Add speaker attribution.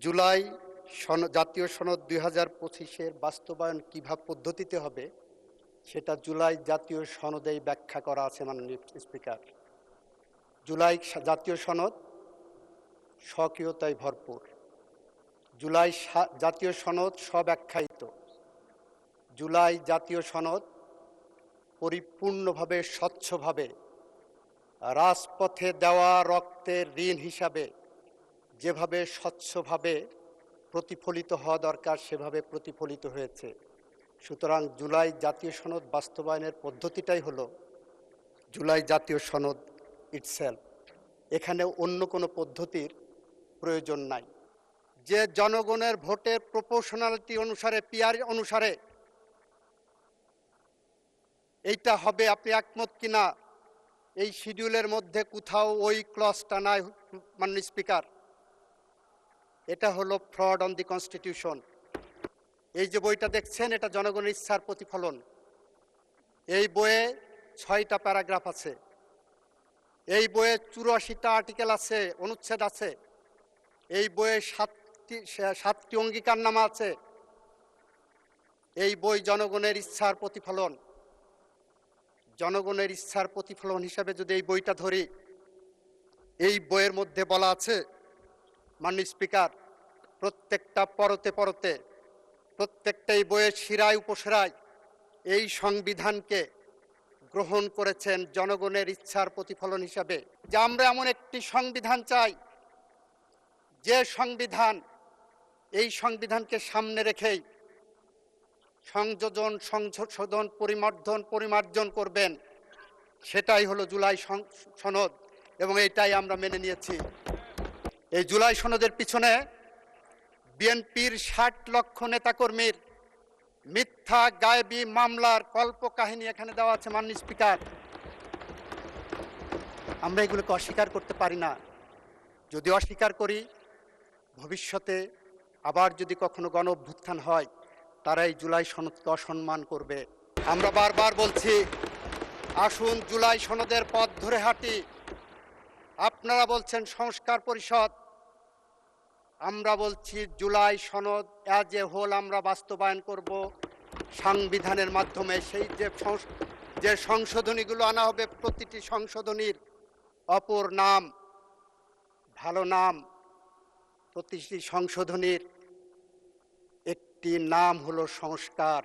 Speaker 1: জুলাই জাতীয় সনদ ২০২৫-এর বাস্তবায়ন কিভাবে পদ্ধতিতে হবে সেটা জুলাই জাতীয় সনদেই ব্যাখ্যা করা আছে। মাননীয় স্পিকার, জুলাই জাতীয় সনদ স্বকীয়তায় ভরপুর। জুলাই জাতীয় সনদ স্বব্যাখ্যায়িত। জুলাই জাতীয় সনদ পরিপূর্ণভাবে স্বচ্ছভাবে রাজপথে দেওয়া রক্তের ঋণ হিসাবে যেভাবে স্বচ্ছভাবে প্রতিফলিত হওয়া দরকার সেভাবে প্রতিফলিত হয়েছে। সুতরাং জুলাই জাতীয় সনদ বাস্তবায়নের পদ্ধতিটাই হলো জুলাই জাতীয় সনদ ইটসেলফ। এখানে অন্য কোনো পদ্ধতির প্রয়োজন নাই। যে জনগণের ভোটের প্রপোর্শনালিটি অনুসারে, পিআর অনুসারে এইটা হবে, আপনি একমত কিনা এই শিডিউলের মধ্যে কোথাও ওই ক্লজটা নাই। মাননীয় স্পিকার, এটা হলো ফ্রড অন দি কনস্টিটিউশন। এই যে বইটা দেখছেন, এটা জনগণের ইচ্ছার প্রতিফলন। এই বইয়ে 6টা প্যারাগ্রাফ আছে, এই বইয়ে 84টা আর্টিকেল আছে, অনুচ্ছেদ আছে, এই বইয়ে 7টি অঙ্গীকারনামা আছে। এই বই জনগণের ইচ্ছার প্রতিফলন। জনগণের ইচ্ছার প্রতিফলন হিসাবে যদি এই বইটা ধরি, এই বইয়ের মধ্যে বলা আছে মাননীয় স্পিকার, প্রত্যেকটা পরতে পরতে, প্রত্যেকটা এই বইয়ের শিরায় উপশিরায় এই সংবিধানকে গ্রহণ করেছেন জনগণের ইচ্ছার প্রতিফলন হিসাবে। যে আমরা এমন একটি সংবিধান চাই, যে সংবিধান, এই সংবিধানকে সামনে রেখেই সংযোজন, সংশোধন, পরিমার্জন করবেন। সেটাই হলো জুলাই সনদ, এবং এইটাই আমরা মেনে নিয়েছি। এই জুলাই সনদের পিছনে বিএনপির 60 লক্ষ নেতাকর্মীর মিথ্যা গায়েবী মামলার কল্পকাহিনী এখানে দেওয়া আছে। মাননীয় স্পিকার, আমরা এগুলোকে অস্বীকার করতে পারি না। যদি অস্বীকার করি, ভবিষ্যতে আবার যদি কখনো গণ অভ্যুত্থান হয়, তারা এই জুলাই সনদকে অসম্মান করবে। আমরা বারবার বলছি, আসুন জুলাই সনদের পথ ধরে হাঁটি। আপনারা বলছেন সংস্কার পরিষদ, আমরা বলছি জুলাই সনদ অ্যাজ এ হোল আমরা বাস্তবায়ন করব সংবিধানের মাধ্যমে। সেই যে সংশোধনীগুলো আনা হবে, প্রতিটি সংশোধনীর অপর নাম, ভালো নাম। প্রতিটি সংশোধনীর একটি নাম হলো সংস্কার।